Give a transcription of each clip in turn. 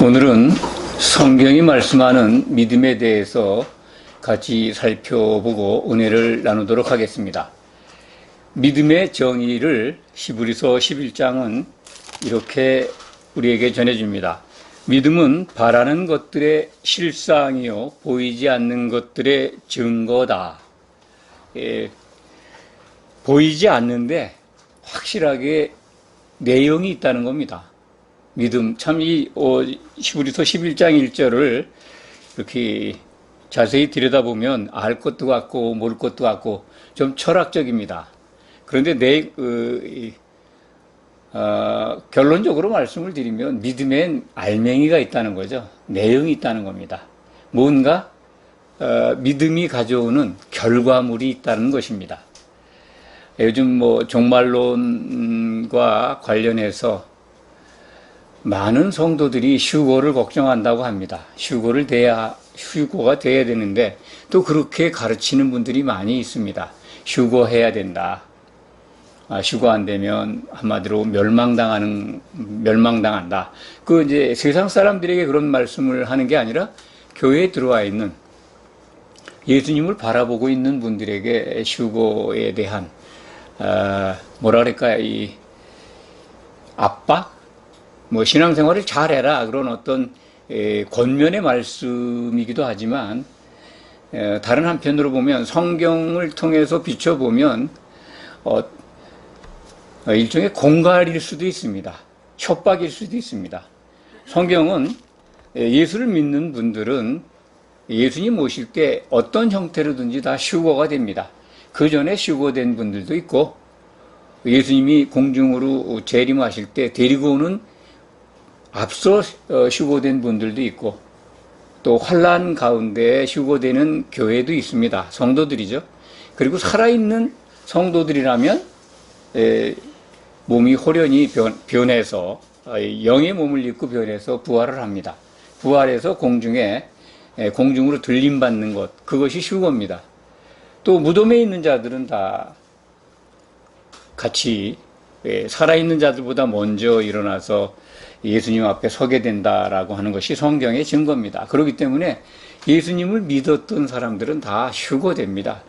오늘은 성경이 말씀하는 믿음에 대해서 같이 살펴보고 은혜를 나누도록 하겠습니다. 믿음의 정의를 히브리서 11장은 이렇게 우리에게 전해줍니다. 믿음은 바라는 것들의 실상이요 보이지 않는 것들의 증거다. 보이지 않는데 확실하게 내용이 있다는 겁니다. 믿음, 참 이 히브리서 11장 1절을 이렇게 자세히 들여다보면 알 것도 같고 모를 것도 같고 좀 철학적입니다. 그런데 결론적으로 말씀을 드리면 믿음엔 알맹이가 있다는 거죠. 내용이 있다는 겁니다. 뭔가 믿음이 가져오는 결과물이 있다는 것입니다. 요즘 종말론과 관련해서 많은 성도들이 휴거를 걱정한다고 합니다. 휴거가 돼야 되는데 또 그렇게 가르치는 분들이 많이 있습니다. 휴거해야 된다. 휴거 안 되면 한마디로 멸망당한다. 이제 세상 사람들에게 그런 말씀을 하는 게 아니라 교회에 들어와 있는 예수님을 바라보고 있는 분들에게 휴거에 대한 이 압박? 신앙생활을 잘해라. 그런 어떤 권면의 말씀이기도 하지만, 다른 한편으로 보면 성경을 통해서 비춰보면, 일종의 공갈일 수도 있습니다. 협박일 수도 있습니다. 성경은 예수를 믿는 분들은 예수님 오실 때 어떤 형태로든지 다 휴거가 됩니다. 그 전에 휴거된 분들도 있고, 예수님이 공중으로 재림하실 때 데리고 오는 앞서 휴거된 분들도 있고 또 환난 가운데 휴거되는 교회도 있습니다. 성도들이죠. 그리고 살아있는 성도들이라면 몸이 호련히 변해서 영의 몸을 입고 변해서 부활을 합니다. 부활해서 공중으로 들림받는 것, 그것이 휴거입니다. 또 무덤에 있는 자들은 다 같이 살아있는 자들보다 먼저 일어나서 예수님 앞에 서게 된다라고 하는 것이 성경의 증거입니다. 그렇기 때문에 예수님을 믿었던 사람들은 다 휴거됩니다.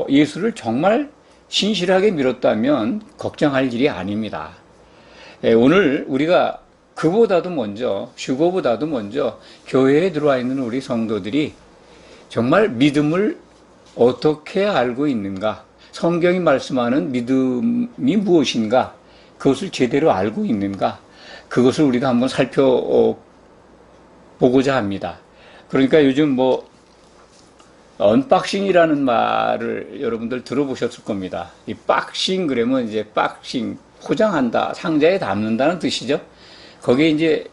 예수를 정말 신실하게 믿었다면 걱정할 일이 아닙니다. 오늘 우리가 휴거보다도 먼저 교회에 들어와 있는 우리 성도들이 정말 믿음을 어떻게 알고 있는가, 성경이 말씀하는 믿음이 무엇인가, 그것을 제대로 알고 있는가, 그것을 우리가 한번 살펴보고자 합니다. 그러니까 요즘 언박싱이라는 말을 여러분들 들어보셨을 겁니다. 이 박싱 그러면 이제 박싱, 포장한다, 상자에 담는다는 뜻이죠. 거기에 이제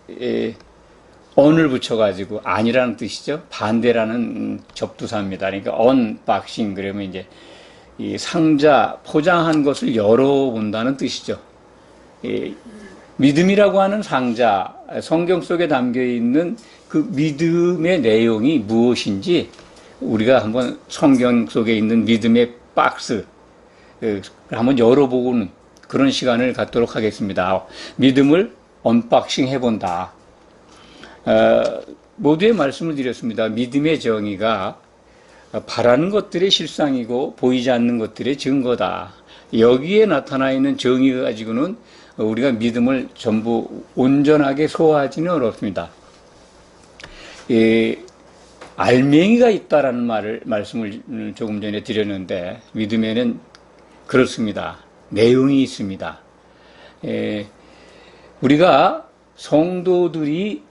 언을 붙여가지고 아니라는 뜻이죠. 반대라는 접두사입니다. 그러니까 언박싱 그러면 이제 이 상자, 포장한 것을 열어본다는 뜻이죠. 믿음이라고 하는 상자, 성경 속에 담겨있는 그 믿음의 내용이 무엇인지 우리가 한번 성경 속에 있는 믿음의 박스 한번 열어보고는 그런 시간을 갖도록 하겠습니다. 믿음을 언박싱 해본다. 모두의 말씀을 드렸습니다. 믿음의 정의가 바라는 것들의 실상이고 보이지 않는 것들의 증거다. 여기에 나타나 있는 정의를 가지고는 우리가 믿음을 전부 온전하게 소화하지는 어렵습니다. 알맹이가 있다라는 말씀을 조금 전에 드렸는데, 믿음에는 그렇습니다. 내용이 있습니다. 우리가 성도들이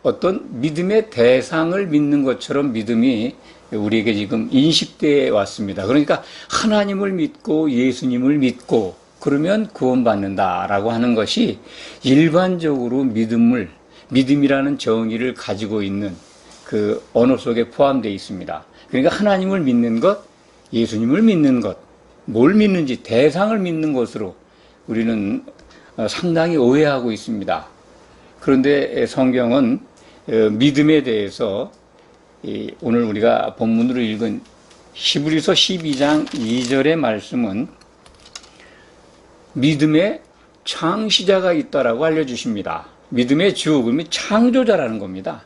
어떤 믿음의 대상을 믿는 것처럼 믿음이 우리에게 지금 인식되어 왔습니다. 그러니까 하나님을 믿고 예수님을 믿고 그러면 구원받는다라고 하는 것이 일반적으로 믿음이라는 정의를 가지고 있는 그 언어 속에 포함되어 있습니다. 그러니까 하나님을 믿는 것, 예수님을 믿는 것, 뭘 믿는지 대상을 믿는 것으로 우리는 상당히 오해하고 있습니다. 그런데 성경은 믿음에 대해서 오늘 우리가 본문으로 읽은 히브리서 12장 2절의 말씀은 믿음의 창시자가 있다라고 알려주십니다. 믿음의 주, 그러면 창조자라는 겁니다.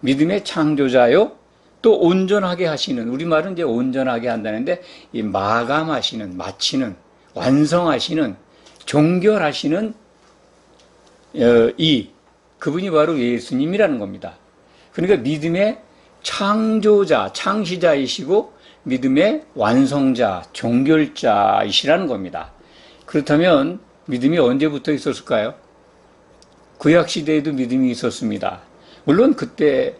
믿음의 창조자요, 또 온전하게 하시는, 우리말은 이제 온전하게 한다는데, 이 마감하시는, 마치는, 완성하시는, 종결하시는, 그분이 바로 예수님이라는 겁니다. 그러니까 믿음의 창조자, 창시자이시고, 믿음의 완성자, 종결자이시라는 겁니다. 그렇다면, 믿음이 언제부터 있었을까요? 구약시대에도 믿음이 있었습니다. 물론 그때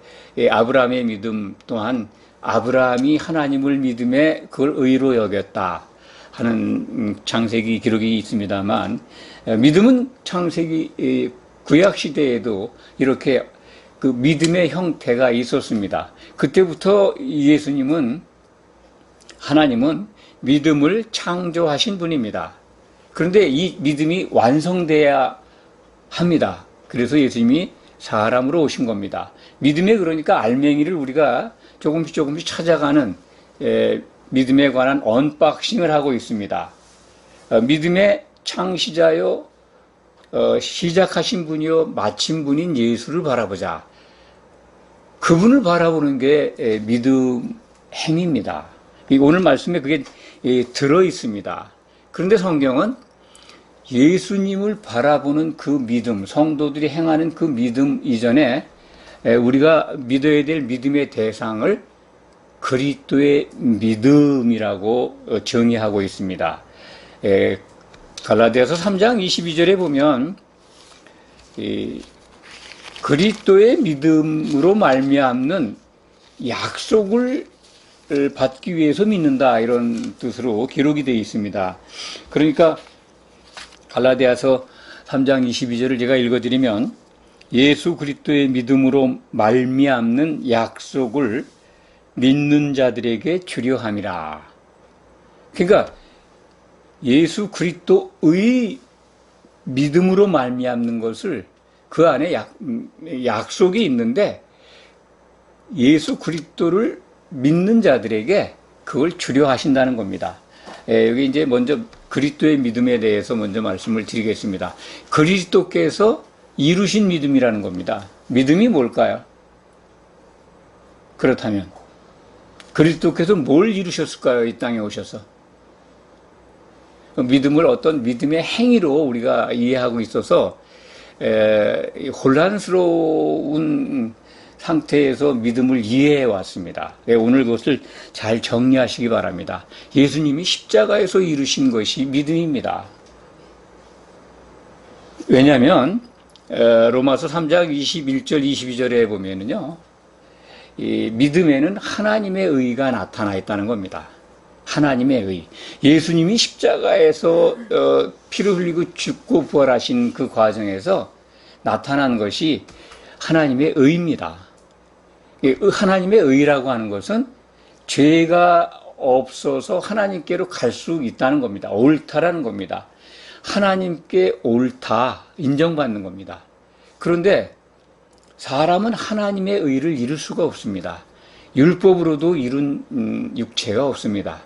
아브라함의 믿음 또한 아브라함이 하나님을 믿음에 그걸 의로 여겼다 하는 창세기 기록이 있습니다만, 믿음은 창세기 구약시대에도 이렇게 그 믿음의 형태가 있었습니다. 그때부터 하나님은 믿음을 창조하신 분입니다. 그런데 이 믿음이 완성돼야 합니다. 그래서 예수님이 사람으로 오신 겁니다. 믿음에 그러니까 알맹이를 우리가 조금씩 찾아가는 믿음에 관한 언박싱을 하고 있습니다. 믿음의 창시자요, 시작하신 분이요, 마친 분인 예수를 바라보자. 그분을 바라보는 게 믿음 행위입니다. 오늘 말씀에 그게 들어 있습니다. 그런데 성경은 예수님을 바라보는 그 믿음, 성도들이 행하는 그 믿음 이전에 우리가 믿어야 될 믿음의 대상을 그리스도의 믿음이라고 정의하고 있습니다. 갈라디아서 3장 22절에 보면 그리스도의 믿음으로 말미암는 약속을 받기 위해서 믿는다, 이런 뜻으로 기록이 되어 있습니다. 그러니까 갈라디아서 3장 22절을 제가 읽어드리면, 예수 그리스도의 믿음으로 말미암는 약속을 믿는 자들에게 주려 함이라. 그러니까 예수 그리스도의 믿음으로 말미암는 것을, 그 안에 약속이 있는데 예수 그리스도를 믿는 자들에게 그걸 주려 하신다는 겁니다. 여기 이제 먼저 그리스도의 믿음에 대해서 먼저 말씀을 드리겠습니다. 그리스도께서 이루신 믿음이라는 겁니다. 믿음이 뭘까요? 그렇다면 그리스도께서 뭘 이루셨을까요? 이 땅에 오셔서. 믿음을 어떤 믿음의 행위로 우리가 이해하고 있어서 혼란스러운 상태에서 믿음을 이해해 왔습니다. 오늘 그것을 잘 정리하시기 바랍니다. 예수님이 십자가에서 이루신 것이 믿음입니다. 왜냐하면 로마서 3장 21절 22절에 보면은요, 이 믿음에는 하나님의 의가 나타나 있다는 겁니다. 하나님의 의. 예수님이 십자가에서 피를 흘리고 죽고 부활하신 그 과정에서 나타난 것이 하나님의 의입니다. 하나님의 의라고 하는 것은 죄가 없어서 하나님께로 갈 수 있다는 겁니다. 옳다라는 겁니다. 하나님께 옳다, 인정받는 겁니다. 그런데 사람은 하나님의 의를 이룰 수가 없습니다. 율법으로도 이룬 육체가 없습니다.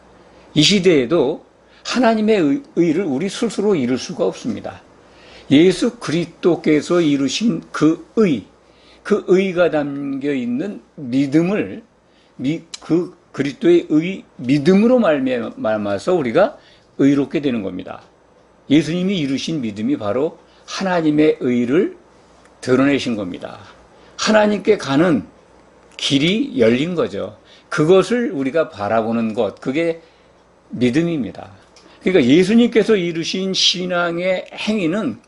이 시대에도 하나님의 의를 우리 스스로 이룰 수가 없습니다. 예수 그리스도께서 이루신 그 의가 담겨 있는 믿음을, 그 그리스도의 의 믿음으로 말미암아서 우리가 의롭게 되는 겁니다. 예수님이 이루신 믿음이 바로 하나님의 의를 드러내신 겁니다. 하나님께 가는 길이 열린 거죠. 그것을 우리가 바라보는 것, 그게 믿음입니다. 그러니까 예수님께서 이루신 신앙의 행위는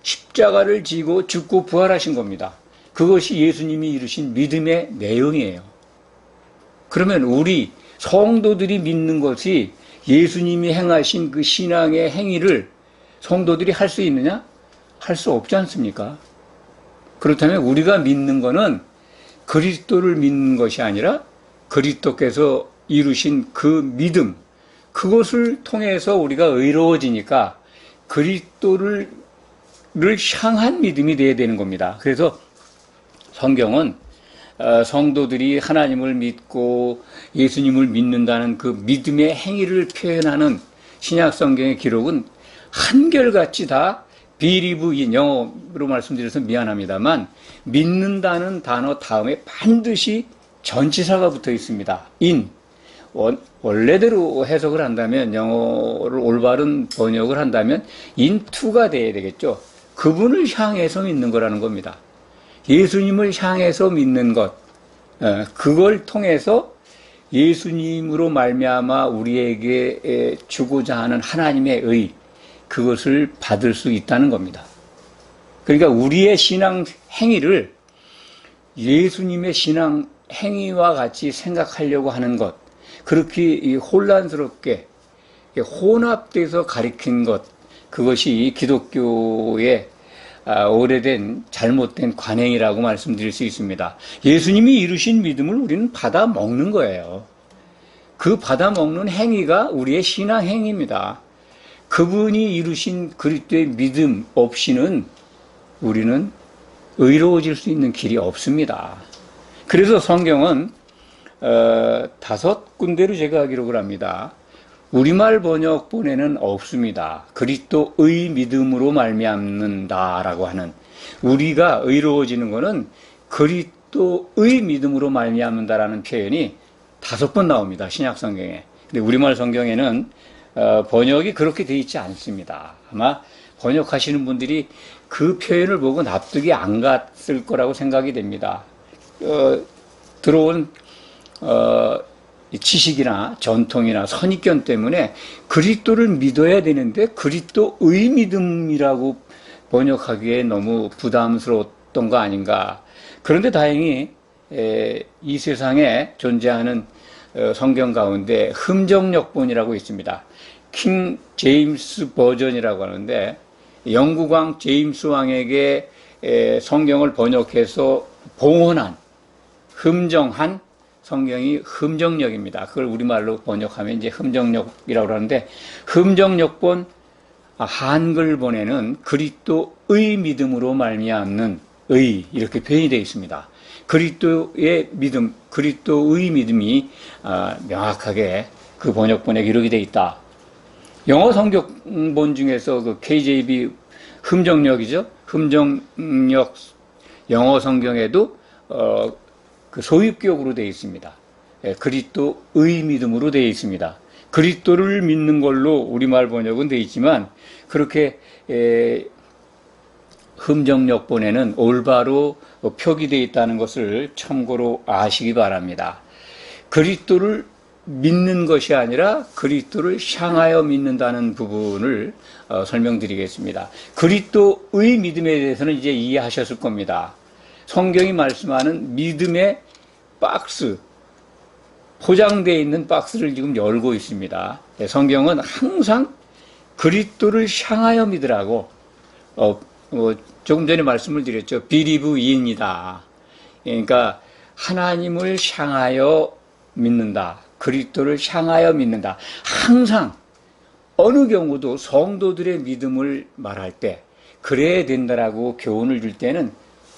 십자가를 지고 죽고 부활하신 겁니다. 그것이 예수님이 이루신 믿음의 내용이에요. 그러면 우리 성도들이 믿는 것이 예수님이 행하신 그 신앙의 행위를 성도들이 할 수 있느냐? 할 수 없지 않습니까? 그렇다면 우리가 믿는 것은 그리스도를 믿는 것이 아니라 그리스도께서 이루신 그 믿음, 그것을 통해서 우리가 의로워지니까 그리스도를 향한 믿음이 되어야 되는 겁니다. 그래서 성경은 성도들이 하나님을 믿고 예수님을 믿는다는 그 믿음의 행위를 표현하는 신약 성경의 기록은 한결같이 다 believe in, 영어로 말씀드려서 미안합니다만, 믿는다는 단어 다음에 반드시 전치사가 붙어 있습니다. in. 원래대로 해석을 한다면, 영어를 올바른 번역을 한다면, into가 돼야 되겠죠. 그분을 향해서 믿는 거라는 겁니다. 예수님을 향해서 믿는 것. 그걸 통해서 예수님으로 말미암아 우리에게 주고자 하는 하나님의 의, 그것을 받을 수 있다는 겁니다. 그러니까 우리의 신앙 행위를 예수님의 신앙 행위와 같이 생각하려고 하는 것, 그렇게 혼란스럽게 혼합돼서 가리킨 것, 그것이 기독교의 오래된 잘못된 관행이라고 말씀드릴 수 있습니다. 예수님이 이루신 믿음을 우리는 받아 먹는 거예요. 그 받아 먹는 행위가 우리의 신앙 행위입니다. 그분이 이루신 그리스도의 믿음 없이는 우리는 의로워질 수 있는 길이 없습니다. 그래서 성경은 5군데로 제가 기록을 합니다. 우리말 번역본에는 없습니다. 그리스도의 믿음으로 말미암는다라고 하는, 우리가 의로워지는 것은 그리스도의 믿음으로 말미암는다라는 표현이 5번 나옵니다. 신약 성경에. 근데 우리말 성경에는 번역이 그렇게 되어 있지 않습니다. 아마 번역하시는 분들이 그 표현을 보고 납득이 안 갔을 거라고 생각이 됩니다. 들어온 지식이나 전통이나 선입견 때문에 그리스도를 믿어야 되는데 그리스도의 믿음이라고 번역하기에 너무 부담스러웠던 거 아닌가. 그런데 다행히 이 세상에 존재하는 성경 가운데 흠정역본이라고 있습니다. 킹 제임스 버전이라고 하는데, 영국 왕 제임스 왕에게 성경을 번역해서 봉헌한, 흠정한 성경이 흠정역입니다. 그걸 우리말로 번역하면 이제 흠정역이라고 하는데, 흠정역본 한글본에는 그리스도의 믿음으로 말미암는 의, 이렇게 표현이 되어 있습니다. 그리스도의 믿음, 그리스도의 믿음이 명확하게 그 번역본에 기록이 되어 있다. 영어 성경본 중에서 그 KJV 흠정역이죠. 흠정역 영어 성경에도 그 소유격으로 되어 있습니다. 그리스도의 믿음으로 되어 있습니다. 그리스도를 믿는 걸로 우리말 번역은 되어 있지만, 그렇게 흠정역본에는 올바로 표기되어 있다는 것을 참고로 아시기 바랍니다. 그리스도를 믿는 것이 아니라 그리스도를 향하여 믿는다는 부분을 설명드리겠습니다. 그리스도의 믿음에 대해서는 이제 이해하셨을 겁니다. 성경이 말씀하는 믿음의 박스, 포장되어 있는 박스를 지금 열고 있습니다. 성경은 항상 그리스도를 향하여 믿으라고 조금 전에 말씀을 드렸죠. believe in이다. 그러니까 하나님을 향하여 믿는다. 그리스도를 향하여 믿는다. 항상 어느 경우도 성도들의 믿음을 말할 때 그래야 된다라고 교훈을 줄 때는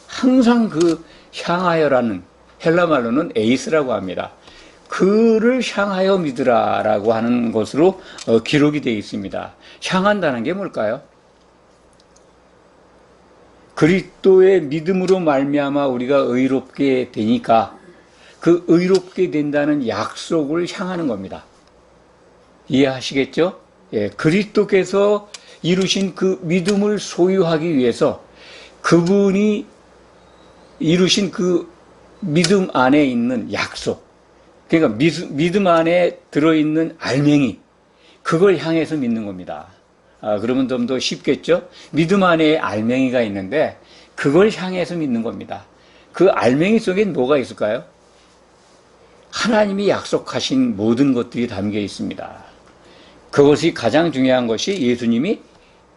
항상 그 향하여라는, 헬라 말로는 에이스라고 합니다. 그를 향하여 믿으라라고 하는 것으로 기록이 되어 있습니다. 향한다는 게 뭘까요? 그리스도의 믿음으로 말미암아 우리가 의롭게 되니까 그 의롭게 된다는 약속을 향하는 겁니다. 이해하시겠죠? 예, 그리스도께서 이루신 그 믿음을 소유하기 위해서 그분이 이루신 그 믿음 안에 있는 약속, 그러니까 믿음 안에 들어있는 알맹이, 그걸 향해서 믿는 겁니다. 그러면 좀 더 쉽겠죠? 믿음 안에 알맹이가 있는데 그걸 향해서 믿는 겁니다. 그 알맹이 속엔 뭐가 있을까요? 하나님이 약속하신 모든 것들이 담겨 있습니다. 그것이 가장 중요한 것이 예수님이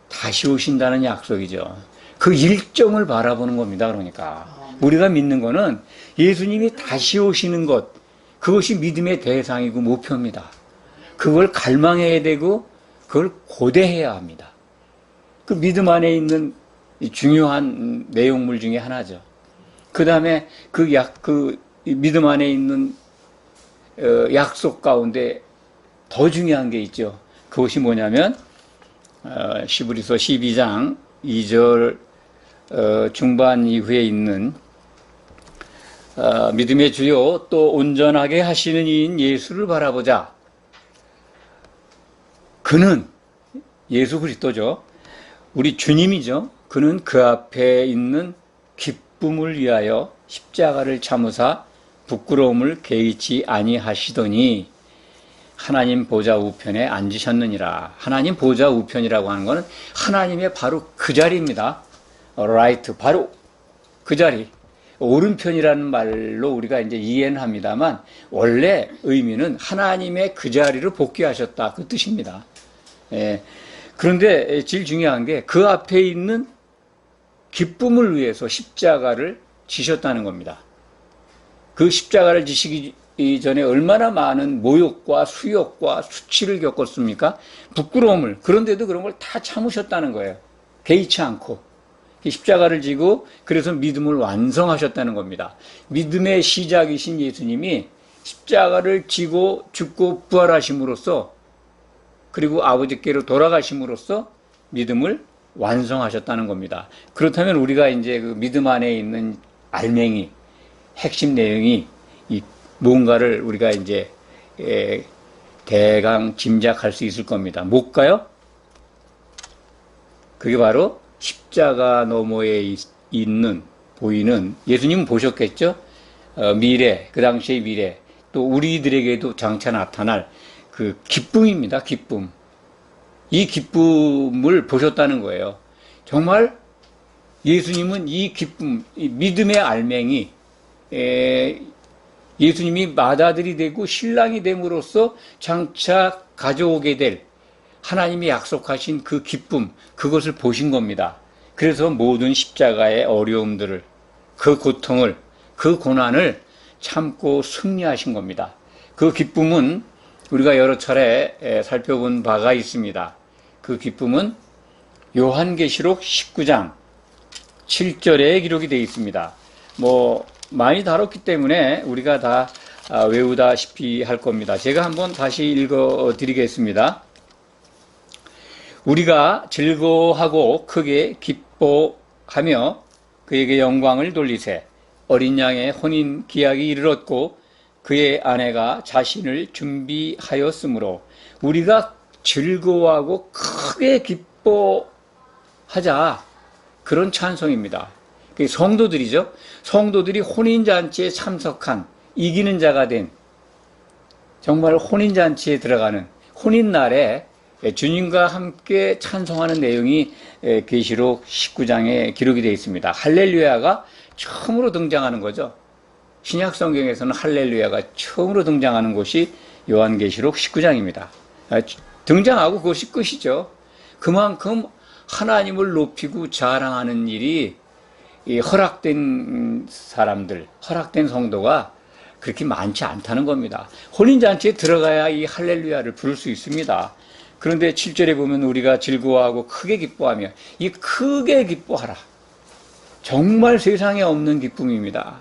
다시 오신다는 약속이죠. 그 일정을 바라보는 겁니다. 그러니까 우리가 믿는 거는 예수님이 다시 오시는 것, 그것이 믿음의 대상이고 목표입니다. 그걸 갈망해야 되고 그걸 고대해야 합니다. 그 믿음 안에 있는 중요한 내용물 중에 하나죠. 그 다음에 그 믿음 안에 있는 약속 가운데 더 중요한 게 있죠. 그것이 뭐냐면 히브리서 12장 2절 중반 이후에 있는 믿음의 주요 또 온전하게 하시는 이인 예수를 바라보자. 그는 예수 그리스도죠. 우리 주님이죠. 그는 그 앞에 있는 기쁨을 위하여 십자가를 참으사 부끄러움을 개의치 아니하시더니 하나님 보좌 우편에 앉으셨느니라. 하나님 보좌 우편이라고 하는 것은 하나님의 바로 그 자리입니다. right, 바로 그 자리. 오른편이라는 말로 우리가 이제 이해는 합니다만 원래 의미는 하나님의 그 자리를 복귀하셨다 그 뜻입니다. 예. 그런데 제일 중요한 게 그 앞에 있는 기쁨을 위해서 십자가를 지셨다는 겁니다. 그 십자가를 지시기 전에 얼마나 많은 모욕과 수욕과 수치를 겪었습니까? 부끄러움을. 그런데도 그런 걸 다 참으셨다는 거예요. 개의치 않고. 십자가를 지고 그래서 믿음을 완성하셨다는 겁니다. 믿음의 시작이신 예수님이 십자가를 지고 죽고 부활하심으로써 그리고 아버지께로 돌아가심으로써 믿음을 완성하셨다는 겁니다. 그렇다면 우리가 이제 그 믿음 안에 있는 알맹이, 핵심 내용이 뭔가를 우리가 이제 대강 짐작할 수 있을 겁니다. 뭘까요? 그게 바로 십자가 너머에 있는, 보이는, 예수님은 보셨겠죠? 미래, 그 당시의 미래, 또 우리들에게도 장차 나타날 그 기쁨입니다. 기쁨. 이 기쁨을 보셨다는 거예요. 정말 예수님은 이 기쁨, 이 믿음의 알맹이, 예수님이 맏아들이 되고 신랑이 됨으로써 장차 가져오게 될 하나님이 약속하신 그 기쁨, 그것을 보신 겁니다. 그래서 모든 십자가의 어려움들을, 그 고통을, 그 고난을 참고 승리하신 겁니다. 그 기쁨은 우리가 여러 차례 살펴본 바가 있습니다. 그 기쁨은 요한계시록 19장 7절에 기록이 되어 있습니다. 많이 다뤘기 때문에 우리가 다 외우다시피 할 겁니다. 제가 한번 다시 읽어 드리겠습니다. 우리가 즐거워하고 크게 기뻐하며 그에게 영광을 돌리세. 어린 양의 혼인 기약이 이르렀고 그의 아내가 자신을 준비하였으므로 우리가 즐거워하고 크게 기뻐하자. 그런 찬송입니다. 성도들이죠. 성도들이 혼인잔치에 참석한 이기는 자가 된 정말 혼인잔치에 들어가는 혼인날에 주님과 함께 찬송하는 내용이 계시록 19장에 기록이 되어 있습니다. 할렐루야가 처음으로 등장하는 거죠. 신약 성경에서는 할렐루야가 처음으로 등장하는 곳이 요한계시록 19장입니다. 등장하고 그것이 끝이죠. 그만큼 하나님을 높이고 자랑하는 일이 허락된 사람들, 허락된 성도가 그렇게 많지 않다는 겁니다. 혼인잔치에 들어가야 이 할렐루야를 부를 수 있습니다. 그런데 7절에 보면 우리가 즐거워하고 크게 기뻐하며 이 크게 기뻐하라. 정말 세상에 없는 기쁨입니다.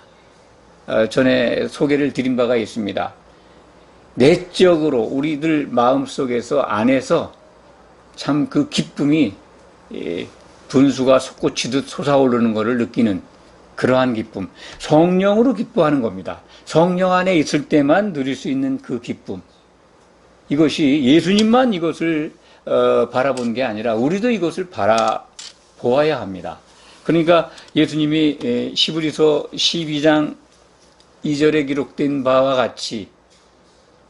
전에 소개를 드린 바가 있습니다. 내적으로 우리들 마음속에서 안에서 참 그 기쁨이 분수가 솟구치듯 솟아오르는 것을 느끼는 그러한 기쁨. 성령으로 기뻐하는 겁니다. 성령 안에 있을 때만 누릴 수 있는 그 기쁨. 이것이 예수님만 이것을 바라본 게 아니라 우리도 이것을 바라보아야 합니다. 그러니까 예수님이 시브리서 12장 2절에 기록된 바와 같이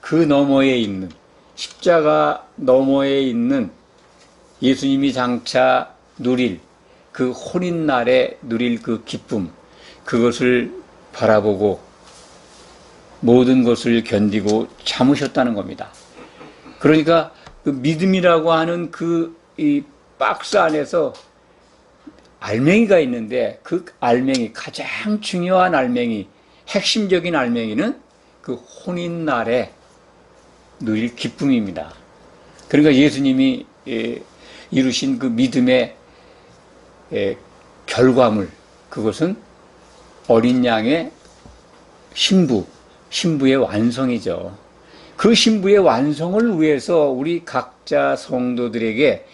그 너머에 있는 십자가 너머에 있는 예수님이 장차 누릴 그 혼인날에 누릴 그 기쁨, 그것을 바라보고 모든 것을 견디고 참으셨다는 겁니다. 그러니까 그 믿음이라고 하는 이 박스 안에서 알맹이가 있는데 그 알맹이, 가장 중요한 알맹이, 핵심적인 알맹이는 그 혼인날에 누릴 기쁨입니다. 그러니까 예수님이 이루신 그 믿음의 결과물, 그것은 어린 양의 신부의 완성이죠. 그 신부의 완성을 위해서 우리 각자 성도들에게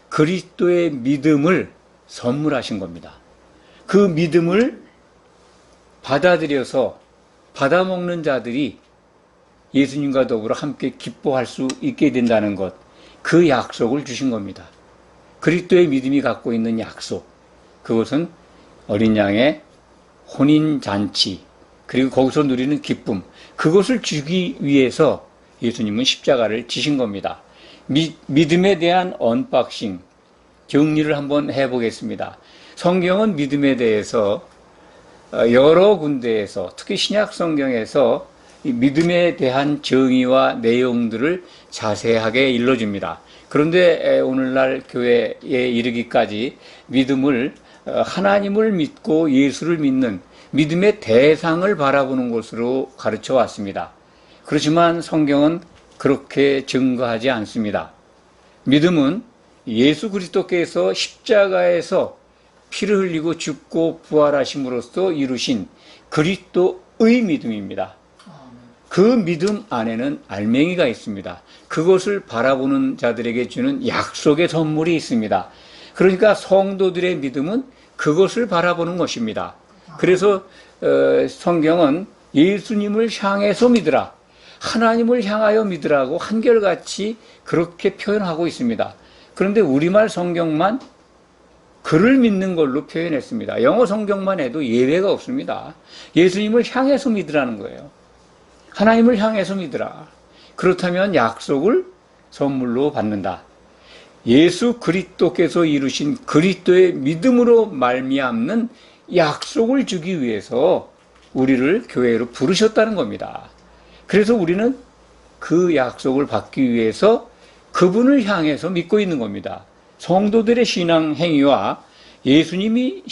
그리스도의 믿음을 선물하신 겁니다. 그 믿음을 받아들여서 받아먹는 자들이 예수님과 더불어 함께 기뻐할 수 있게 된다는 것, 그 약속을 주신 겁니다. 그리스도의 믿음이 갖고 있는 약속, 그것은 어린 양의 혼인잔치, 그리고 거기서 누리는 기쁨, 그것을 주기 위해서 예수님은 십자가를 지신 겁니다. 믿음에 대한 언박싱, 정리를 한번 해보겠습니다. 성경은 믿음에 대해서 여러 군데에서, 특히 신약 성경에서 믿음에 대한 정의와 내용들을 자세하게 일러줍니다. 그런데 오늘날 교회에 이르기까지 믿음을 하나님을 믿고 예수를 믿는 믿음의 대상을 바라보는 것으로 가르쳐 왔습니다. 그렇지만 성경은 그렇게 증거하지 않습니다. 믿음은 예수 그리스도께서 십자가에서 피를 흘리고 죽고 부활하심으로써 이루신 그리스도의 믿음입니다. 그 믿음 안에는 알맹이가 있습니다. 그것을 바라보는 자들에게 주는 약속의 선물이 있습니다. 그러니까 성도들의 믿음은 그것을 바라보는 것입니다. 그래서 성경은 예수님을 향해서 믿으라, 하나님을 향하여 믿으라고 한결같이 그렇게 표현하고 있습니다. 그런데 우리말 성경만 그를 믿는 걸로 표현했습니다. 영어 성경만 해도 예외가 없습니다. 예수님을 향해서 믿으라는 거예요. 하나님을 향해서 믿으라. 그렇다면 약속을 선물로 받는다. 예수 그리스도께서 이루신 그리스도의 믿음으로 말미암는 약속을 주기 위해서 우리를 교회로 부르셨다는 겁니다. 그래서 우리는 그 약속을 받기 위해서 그분을 향해서 믿고 있는 겁니다. 성도들의 신앙 행위와 예수님의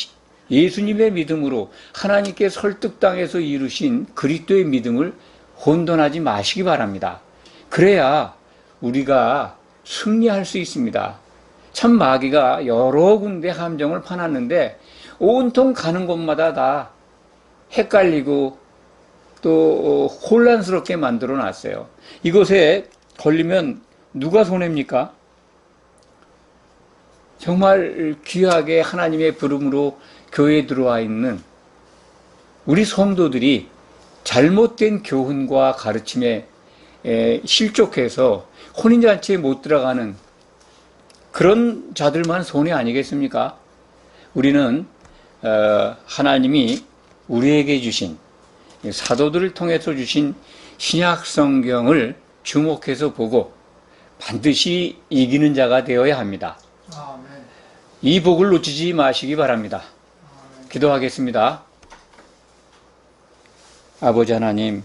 믿음으로 하나님께 설득당해서 이루신 그리스도의 믿음을 혼돈하지 마시기 바랍니다. 그래야 우리가 승리할 수 있습니다. 참 마귀가 여러 군데 함정을 파놨는데 온통 가는 곳마다 다 헷갈리고 또 혼란스럽게 만들어 놨어요. 이곳에 걸리면 누가 손해입니까? 정말 귀하게 하나님의 부름으로 교회에 들어와 있는 우리 성도들이 잘못된 교훈과 가르침에 실족해서 혼인잔치에 못 들어가는 그런 자들만 손해 아니겠습니까? 우리는 하나님이 우리에게 주신 사도들을 통해서 주신 신약 성경을 주목해서 보고 반드시 이기는 자가 되어야 합니다. 아멘. 이 복을 놓치지 마시기 바랍니다. 아멘. 기도하겠습니다. 아버지 하나님,